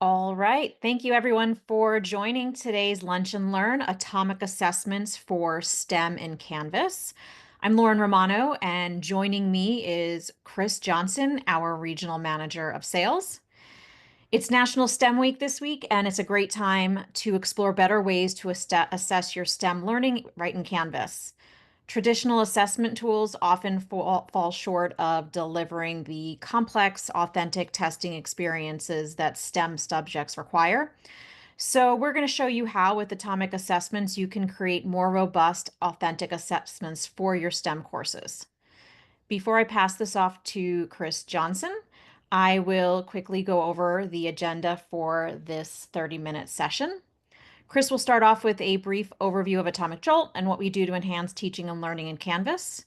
All right. Thank you, everyone, for joining today's Lunch and Learn Atomic Assessments for STEM in Canvas. I'm Lauren Romano, and joining me is Chris Johnson, our Regional Manager of Sales. It's National STEM Week this week, and it's a great time to explore better ways to assess your STEM learning right in Canvas. Traditional assessment tools often fall short of delivering the complex, authentic testing experiences that STEM subjects require. So, we're going to show you how, with Atomic Assessments, you can create more robust, authentic assessments for your STEM courses. Before I pass this off to Chris Johnson, I will quickly go over the agenda for this 30-minute session. Chris will start off with a brief overview of Atomic Jolt and what we do to enhance teaching and learning in Canvas.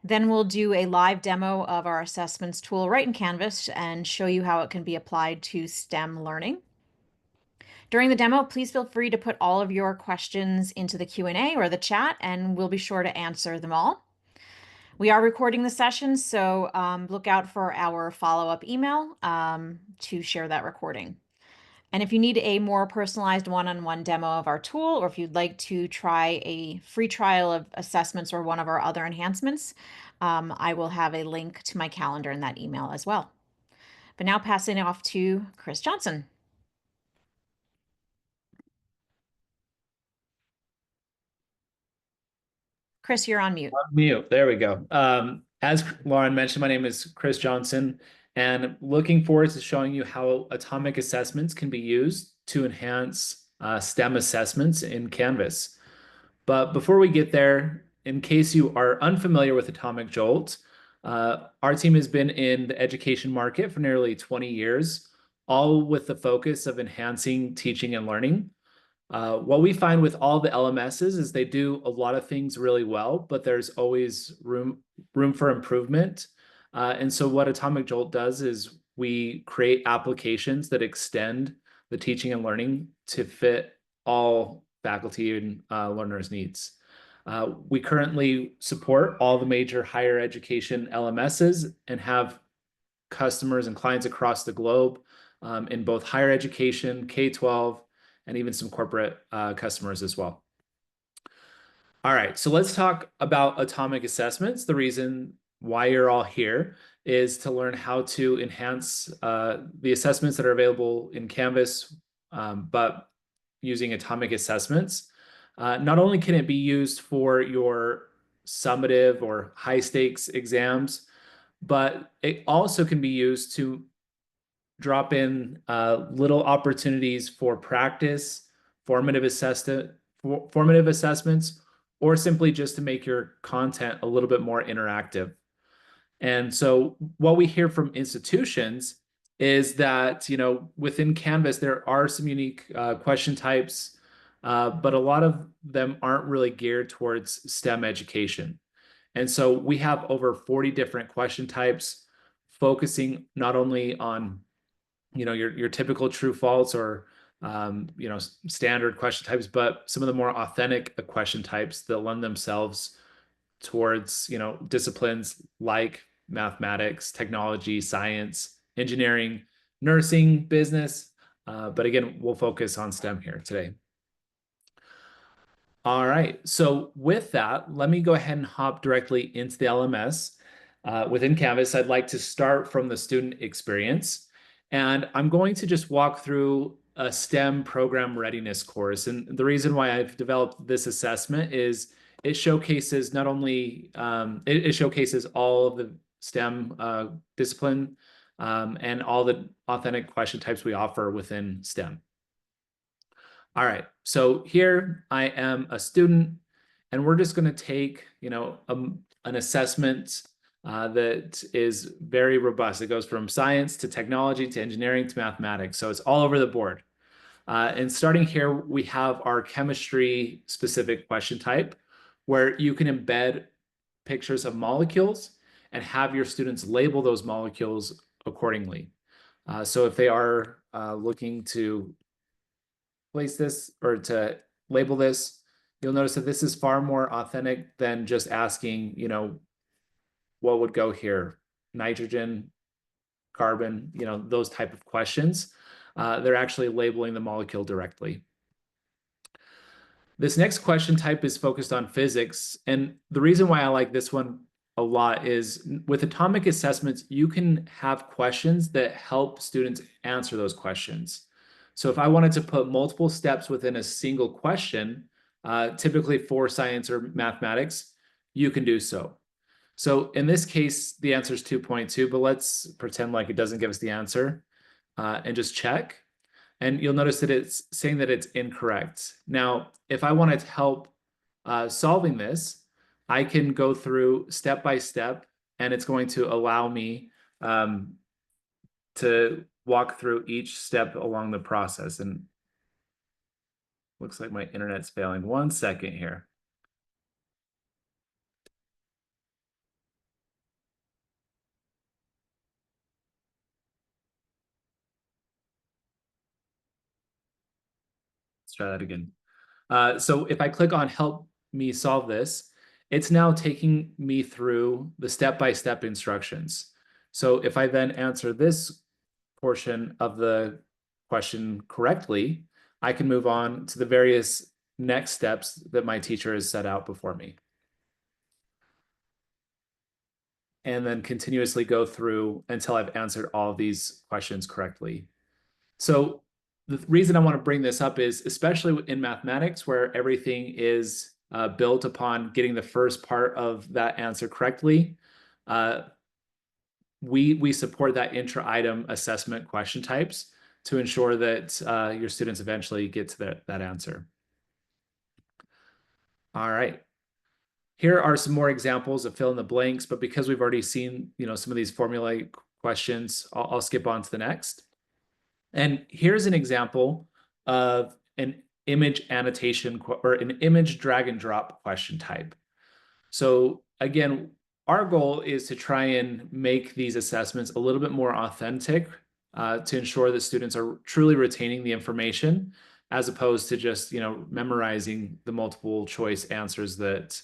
Then we'll do a live demo of our assessments tool right in Canvas and show you how it can be applied to STEM learning. During the demo, please feel free to put all of your questions into the Q&A or the chat, and we'll be sure to answer them all. We are recording the session, so look out for our follow-up email to share that recording. And if you need a more personalized one-on-one demo of our tool, or if you'd like to try a free trial of assessments or one of our other enhancements, I will have a link to my calendar in that email as well. But now passing it off to Chris Johnson. Chris, you're on mute. Mute. There we go. As Lauren mentioned, my name is Chris Johnson, and looking forward to showing you how atomic assessments can be used to enhance STEM assessments in Canvas. But before we get there, in case you are unfamiliar with Atomic Jolt, our team has been in the education market for nearly 20 years, all with the focus of enhancing teaching and learning. What we find with all the LMSs is they do a lot of things really well, but there's always room for improvement. And so what Atomic Jolt does is we create applications that extend the teaching and learning to fit all faculty and learners' needs. We currently support all the major higher education LMSs and have customers and clients across the globe in both higher education, K-12, and even some corporate customers as well. All right, so let's talk about atomic assessments. The reason why you're all here is to learn how to enhance the assessments that are available in Canvas, but using atomic assessments. Not only can it be used for your summative or high stakes exams, but it also can be used to drop in little opportunities for practice, formative assessments, or simply just to make your content a little bit more interactive. And so what we hear from institutions is that, within Canvas, there are some unique question types, but a lot of them aren't really geared towards STEM education. And so we have over 40 different question types, focusing not only on your typical true false or standard question types, but some of the more authentic question types that lend themselves towards disciplines like mathematics, technology, science, engineering, nursing, business. But again, we'll focus on STEM here today. All right, so with that, let me go ahead and hop directly into the LMS. Within Canvas, I'd like to start from the student experience. And I'm going to just walk through a STEM program readiness course. And the reason why I've developed this assessment is it showcases not only, it showcases all of the STEM discipline and all the authentic question types we offer within STEM. All right, so here I am a student, and we're just going to take, an assessment that is very robust. It goes from science to technology to engineering to mathematics. So it's all over the board. And starting here, we have our chemistry specific question type, where you can embed pictures of molecules and have your students label those molecules accordingly. So if they are looking to place this or to label this, you'll notice that this is far more authentic than just asking, what would go here? Nitrogen, carbon, those type of questions. they're actually labeling the molecule directly. This next question type is focused on physics. And the reason why I like this one a lot is with atomic assessments, you can have questions that help students answer those questions. So if I wanted to put multiple steps within a single question, typically for science or mathematics, you can do so. So in this case, the answer is 2.2, but let's pretend like it doesn't give us the answer and just check. And you'll notice that it's saying that it's incorrect. Now, if I wanted help solving this, I can go through step by step, and it's going to allow me to walk through each step along the process. And looks like my internet's failing. 1 second here. Let's try that again. So if I click on help me solve this, it's now taking me through the step-by-step instructions. So if I then answer this portion of the question correctly, I can move on to the various next steps that my teacher has set out before me. And then continuously go through until I've answered all of these questions correctly. So the reason I want to bring this up is, especially in mathematics, where everything is built upon getting the first part of that answer correctly, we support that intra-item assessment question types to ensure that your students eventually get to that answer. All right. Here are some more examples of fill in the blanks, but because we've already seen, some of these formulaic questions, I'll skip on to the next. And here's an example of an image annotation or an image drag and drop question type. So again, our goal is to try and make these assessments a little bit more authentic to ensure that students are truly retaining the information as opposed to just, memorizing the multiple choice answers that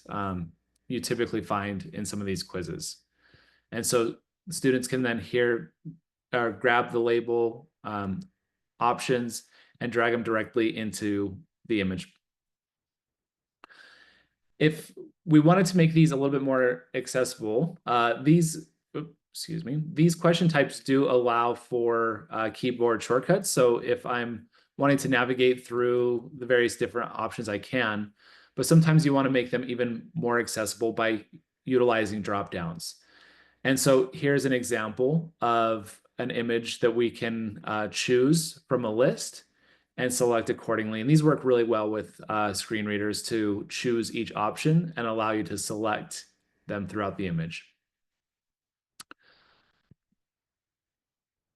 you typically find in some of these quizzes. And so students can then grab the label options and drag them directly into the image. If we wanted to make these a little bit more accessible, these question types do allow for keyboard shortcuts. So if I'm wanting to navigate through the various different options, I can, but sometimes you want to make them even more accessible by utilizing drop downs. And so here's an example of an image that we can choose from a list and select accordingly. And these work really well with screen readers to choose each option and allow you to select them throughout the image.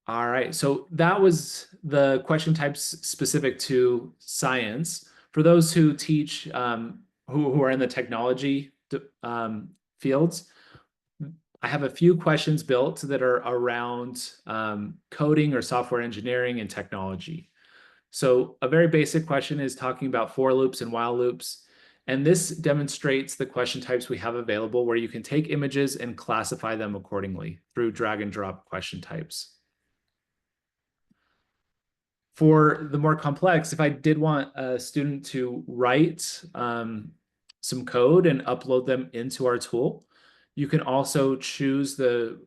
All right, so that was the question types specific to science. For those who teach, who are in the technology fields, I have a few questions built that are around coding or software engineering and technology. So a very basic question is talking about for loops and while loops. And this demonstrates the question types we have available where you can take images and classify them accordingly through drag and drop question types. For the more complex, if I did want a student to write some code and upload them into our tool, you can also choose the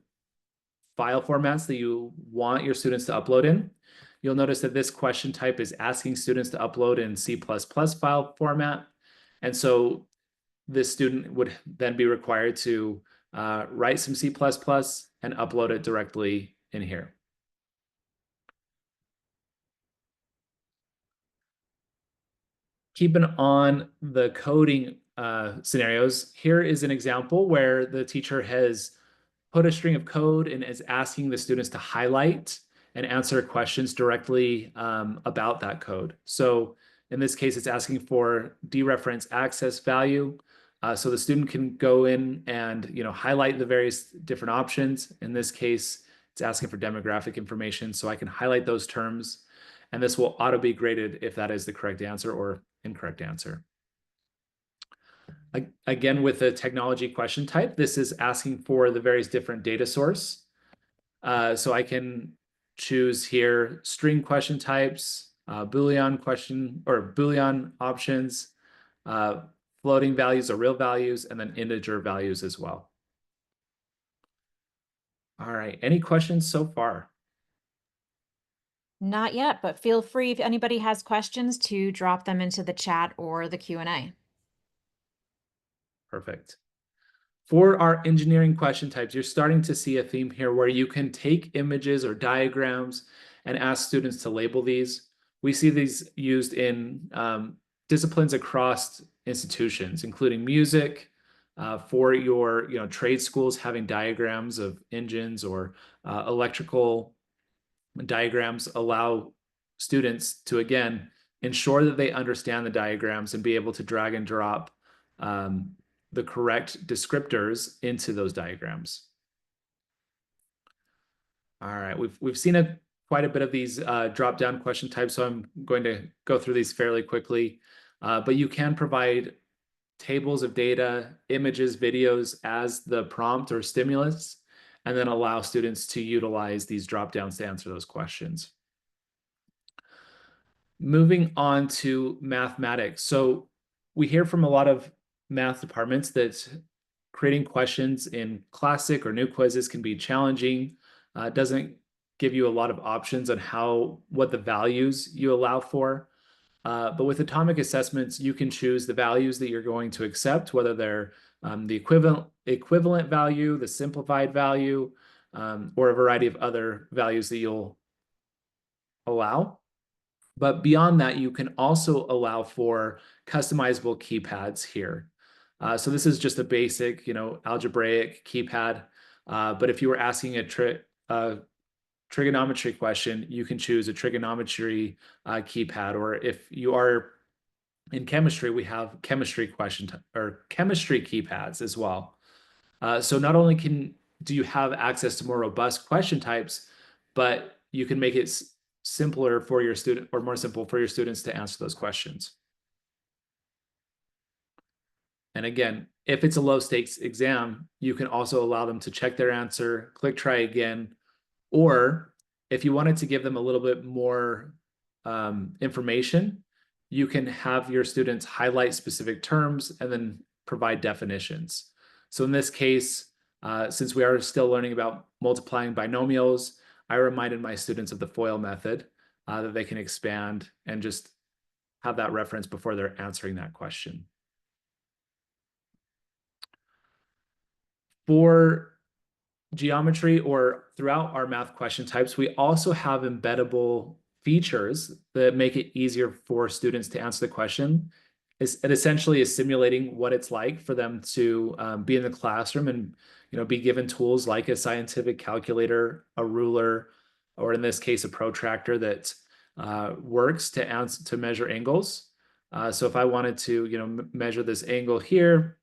file formats that you want your students to upload in. You'll notice that this question type is asking students to upload in C++ file format. And so this student would then be required to write some C++ and upload it directly in here. Keeping on the coding scenarios, here is an example where the teacher has put a string of code and is asking the students to highlight and answer questions directly about that code. So in this case, it's asking for dereference access value. So the student can go in and highlight the various different options. In this case, it's asking for demographic information. So I can highlight those terms, and this will auto be graded if that is the correct answer or incorrect answer. Again, with the technology question type, this is asking for the various different data source. So I can choose here string question types, Boolean question or Boolean options, uh, floating values or real values, and then integer values as well. All right, any questions so far? Not yet, but feel free if anybody has questions to drop them into the chat or the Q&A. Perfect. For our engineering question types, you're starting to see a theme here where you can take images or diagrams and ask students to label these. We see these used in disciplines across institutions, including music, for your trade schools having diagrams of engines or electrical diagrams allow students to, again, ensure that they understand the diagrams and be able to drag and drop um, the correct descriptors into those diagrams. All right, we've seen quite a bit of these drop-down question types, so I'm going to go through these fairly quickly. But you can provide tables of data, images, videos as the prompt or stimulus, and then allow students to utilize these drop-downs to answer those questions. Moving on to mathematics. So we hear from a lot of math departments that creating questions in classic or new quizzes can be challenging. Doesn't give you a lot of options on what the values you allow for. But with atomic assessments, you can choose the values that you're going to accept, whether they're the equivalent value, the simplified value, or a variety of other values that you'll allow. But beyond that, you can also allow for customizable keypads here. So this is just a basic, algebraic keypad. But if you were asking a trigonometry question, you can choose a trigonometry keypad. Or if you are in chemistry, we have chemistry or chemistry keypads as well. So not only do you have access to more robust question types, but you can make it simpler for your student or more simple for your students to answer those questions. And again, if it's a low stakes exam, you can also allow them to check their answer, click try again, or if you wanted to give them a little bit more information, you can have your students highlight specific terms and then provide definitions. So in this case, since we are still learning about multiplying binomials, I reminded my students of the FOIL method that they can expand and just have that reference before they're answering that question. For geometry or throughout our math question types, we also have embeddable features that make it easier for students to answer the question. It essentially is simulating what it's like for them to be in the classroom and be given tools like a scientific calculator, a ruler, or in this case, a protractor that works to measure angles. So if I wanted to measure this angle here,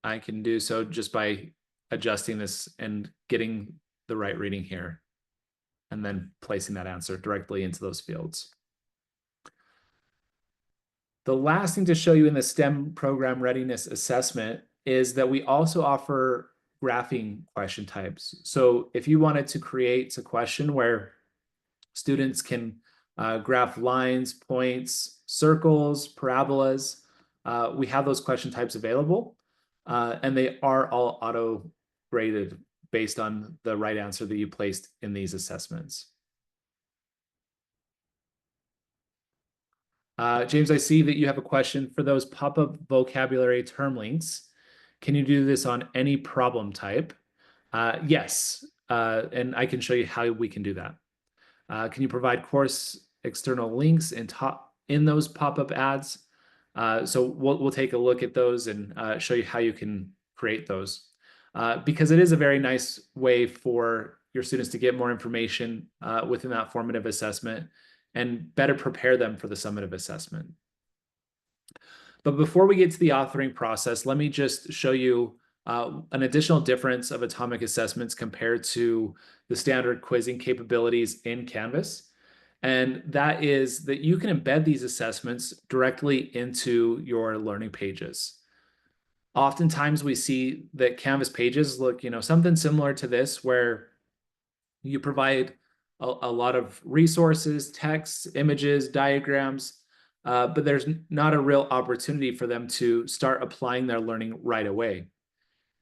I can do so just by adjusting this and getting the right reading here, and then placing that answer directly into those fields. The last thing to show you in the STEM program readiness assessment is that we also offer graphing question types. So if you wanted to create a question where students can graph lines, points, circles, parabolas, we have those question types available. And they are all auto graded based on the right answer that you placed in these assessments. James, I see that you have a question for those pop-up vocabulary term links. Can you do this on any problem type? Yes, and I can show you how we can do that. Can you provide course external links in those pop-up ads? So we'll take a look at those and show you how you can create those. Because it is a very nice way for your students to get more information within that formative assessment and better prepare them for the summative assessment. But before we get to the authoring process, let me just show you an additional difference of atomic assessments compared to the standard quizzing capabilities in Canvas. And that is that you can embed these assessments directly into your learning pages. Oftentimes we see that Canvas pages look, something similar to this, where you provide a lot of resources, text, images, diagrams, but there's not a real opportunity for them to start applying their learning right away.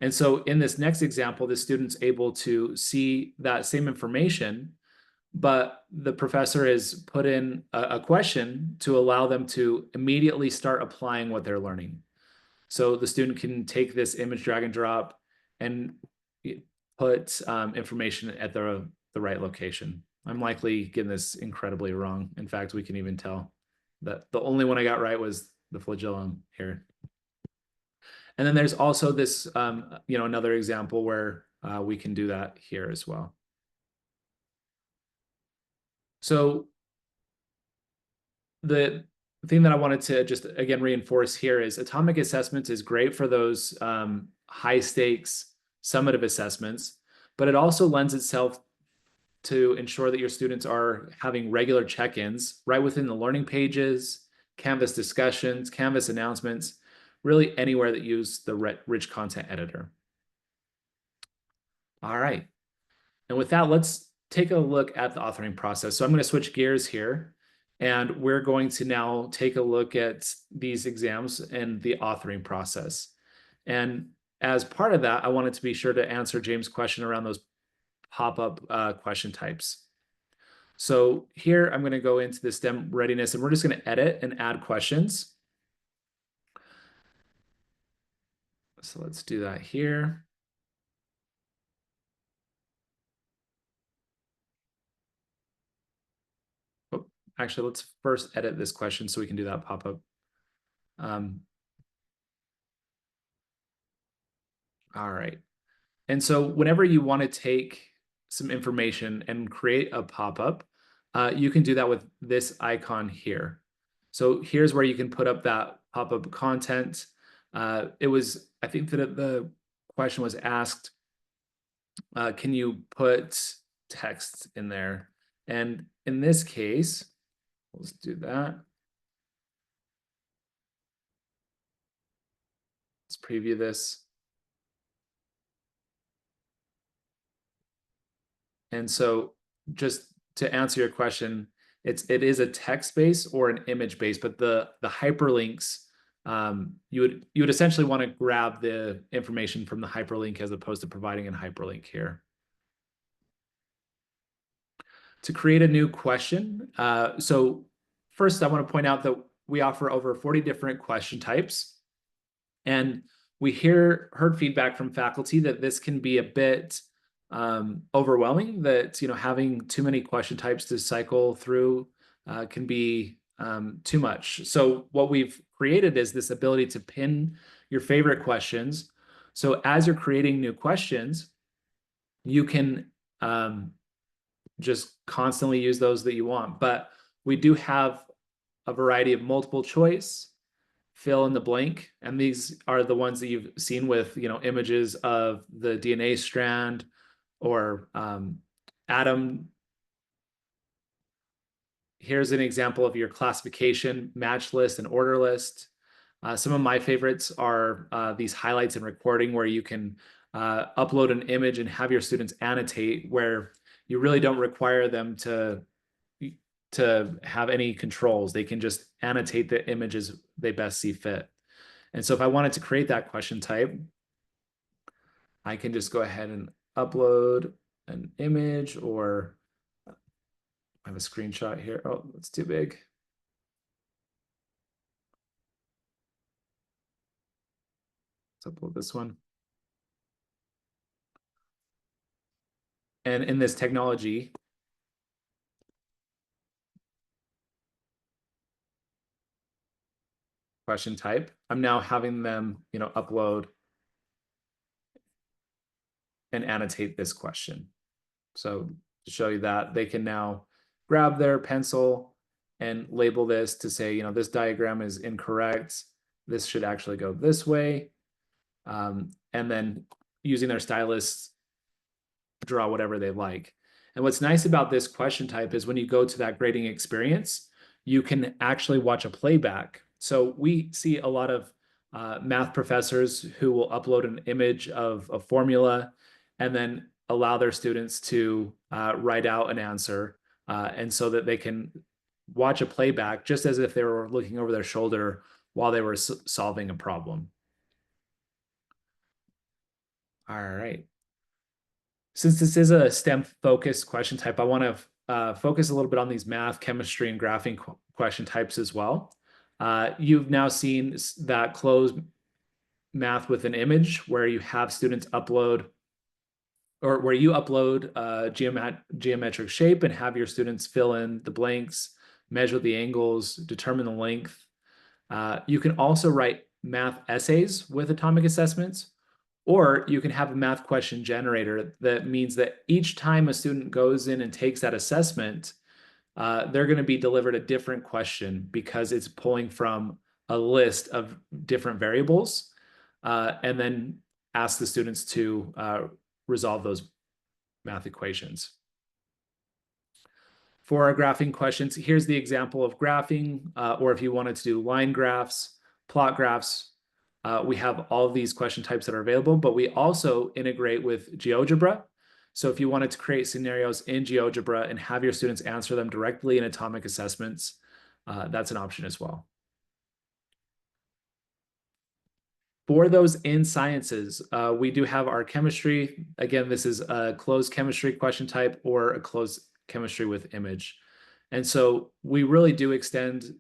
And so in this next example, the student's able to see that same information, but the professor has put in a question to allow them to immediately start applying what they're learning. So the student can take this image, drag and drop, and put information at the right location. I'm likely getting this incredibly wrong. In fact, we can even tell that the only one I got right was the flagellum here. And then there's also this, another example where we can do that here as well. So the thing that I wanted to just again reinforce here is atomic assessments is great for those high stakes summative assessments, but it also lends itself to ensure that your students are having regular check-ins right within the learning pages, Canvas discussions, Canvas announcements, really anywhere that use the rich content editor. All right. And with that, let's take a look at the authoring process. So I'm going to switch gears here, and we're going to now take a look at these exams and the authoring process. And as part of that, I wanted to be sure to answer James' question around those pop-up question types. So here I'm going to go into the STEM readiness, and we're just going to edit and add questions. So let's do that here. Oh, actually, let's first edit this question so we can do that pop-up. All right. And so whenever you want to take some information and create a pop-up, you can do that with this icon here. So here's where you can put up that pop-up content. I think that the question was asked, can you put text in there? And in this case, let's do that. Let's preview this. And so just to answer your question, it is a text base or an image base, but the hyperlinks, you would essentially want to grab the information from the hyperlink as opposed to providing a hyperlink here. To create a new question, so first I want to point out that we offer over 40 different question types, and we heard feedback from faculty that this can be a bit overwhelming, that having too many question types to cycle through can be too much. So what we've created is this ability to pin your favorite questions. So as you're creating new questions, you can just constantly use those that you want. But we do have a variety of multiple choice, fill in the blank, and these are the ones that you've seen with images of the DNA strand or atom. Here's an example of your classification, match list, and order list. Some of my favorites are these highlights and recording, where you can upload an image and have your students annotate, where you really don't require them to have any controls. They can just annotate the images they best see fit. And so if I wanted to create that question type, I can just go ahead and upload an image, or I have a screenshot here. Oh, it's too big. Let's upload this one. And in this technology, question type, I'm now having them, upload and annotate this question. So to show you that, they can now grab their pencil and label this to say, this diagram is incorrect. This should actually go this way. And then using their stylus, draw whatever they like. And what's nice about this question type is when you go to that grading experience, you can actually watch a playback. So we see a lot of math professors who will upload an image of a formula and then allow their students to write out an answer, and so that they can watch a playback just as if they were looking over their shoulder while they were solving a problem. All right. Since this is a STEM focused question type, I want to focus a little bit on these math, chemistry, and graphing question types as well. You've now seen that closed math with an image where you have students upload, or where you upload a geometric shape and have your students fill in the blanks, measure the angles, determine the length. You can also write math essays with atomic assessments, or you can have a math question generator. That means that each time a student goes in and takes that assessment, they're going to be delivered a different question because it's pulling from a list of different variables, and then ask the students to resolve those math equations. For our graphing questions, here's the example of graphing, or if you wanted to do line graphs, plot graphs, we have all of these question types that are available, but we also integrate with GeoGebra. So if you wanted to create scenarios in GeoGebra and have your students answer them directly in atomic assessments, that's an option as well. For those in sciences, we do have our chemistry. Again, this is a closed chemistry question type or a closed chemistry with image. And so we really do extend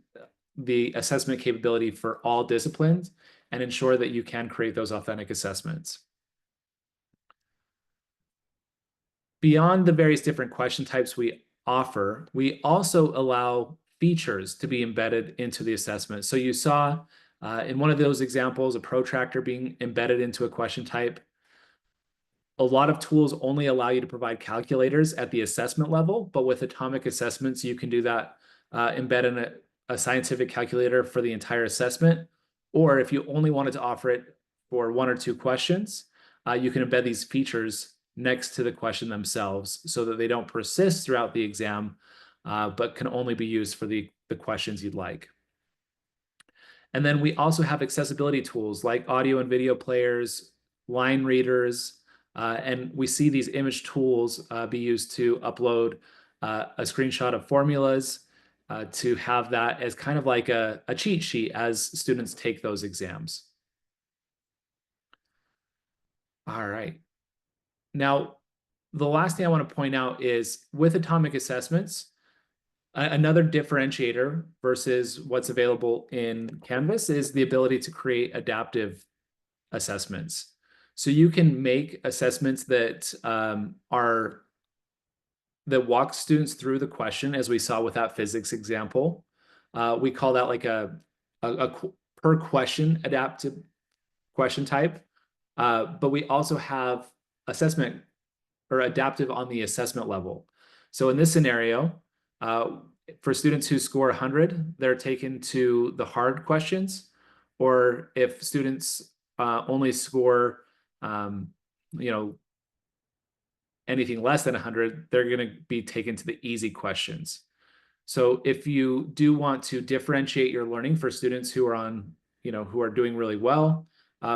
the assessment capability for all disciplines and ensure that you can create those authentic assessments. Beyond the various different question types we offer, we also allow features to be embedded into the assessment. So you saw in one of those examples, a protractor being embedded into a question type. A lot of tools only allow you to provide calculators at the assessment level, but with atomic assessments, you can do that, embed in a scientific calculator for the entire assessment. Or if you only wanted to offer it for one or two questions, you can embed these features next to the question themselves so that they don't persist throughout the exam, but can only be used for the questions you'd like. And then we also have accessibility tools like audio and video players, line readers, and we see these image tools be used to upload a screenshot of formulas, to have that as kind of like a cheat sheet as students take those exams. All right. Now, the last thing I want to point out is with atomic assessments, another differentiator versus what's available in Canvas is the ability to create adaptive assessments. So you can make assessments that that walk students through the question, as we saw with that physics example. We call that like a per question adaptive question type. But we also have assessment or adaptive on the assessment level. So in this scenario, for students who score 100, they're taken to the hard questions. Or if students only score, you know, anything less than 100, they're going to be taken to the easy questions. So if you do want to differentiate your learning for students who are on, who are doing really well,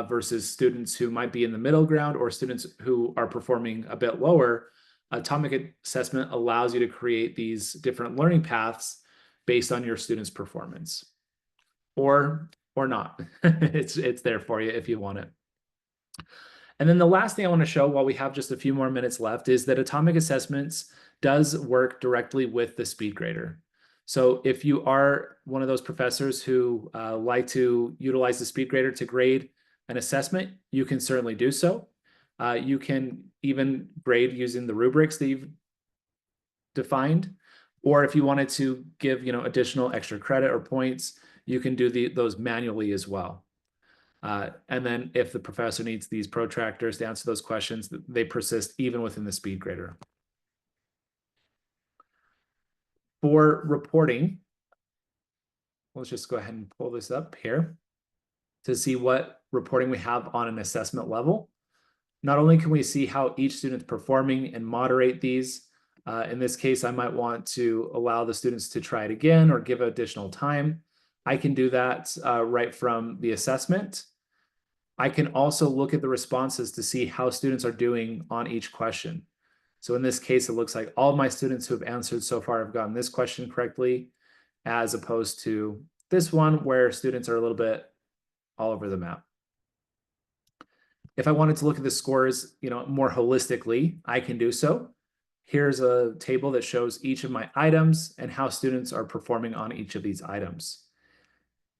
versus students who might be in the middle ground or students who are performing a bit lower, atomic assessment allows you to create these different learning paths based on your students' performance, or not. It's there for you if you want it. And then the last thing I want to show while we have just a few more minutes left is that atomic assessments does work directly with the speed grader. So if you are one of those professors who like to utilize the speed grader to grade an assessment, you can certainly do so. You can even grade using the rubrics that you've defined, or if you wanted to give additional extra credit or points, you can do those manually as well. And then if the professor needs these protractors to answer those questions, they persist even within the speed grader. For reporting, let's just go ahead and pull this up here to see what reporting we have on an assessment level. Not only can we see how each student's performing and moderate these, in this case, I might want to allow the students to try it again or give additional time. I can do that right from the assessment. I can also look at the responses to see how students are doing on each question. So in this case, it looks like all of my students who have answered so far have gotten this question correctly, as opposed to this one where students are a little bit all over the map. If I wanted to look at the scores, more holistically, I can do so. Here's a table that shows each of my items and how students are performing on each of these items.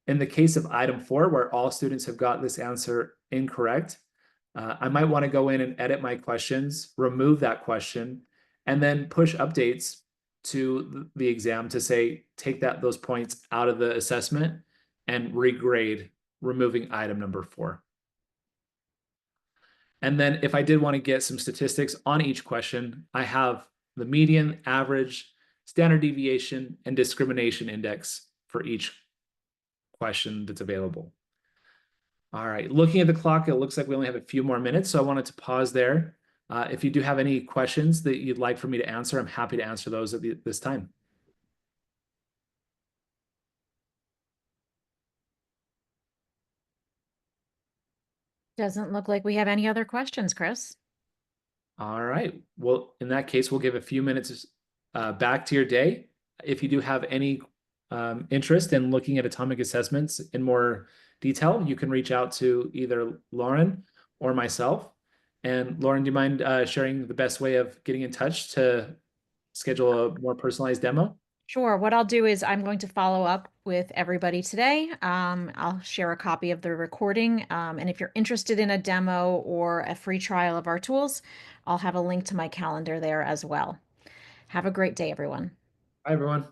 In the case of item 4, where all students have got this answer incorrect, I might want to go in and edit my questions, remove that question, and then push updates to the exam to say, take those points out of the assessment and regrade, removing item number 4. And then if I did want to get some statistics on each question, I have the median, average, standard deviation, and discrimination index for each question that's available. All right, looking at the clock, it looks like we only have a few more minutes, so I wanted to pause there. If you do have any questions that you'd like for me to answer, I'm happy to answer those at this time. Doesn't look like we have any other questions, Chris. All right. Well, in that case, we'll give a few minutes back to your day. If you do have any interest in looking at atomic assessments in more detail, you can reach out to either Lauren or myself. And Lauren, do you mind sharing the best way of getting in touch to schedule a more personalized demo? Sure. What I'll do is I'm going to follow up with everybody today. I'll share a copy of the recording. And if you're interested in a demo or a free trial of our tools, I'll have a link to my calendar there as well. Have a great day, everyone. Hi, everyone.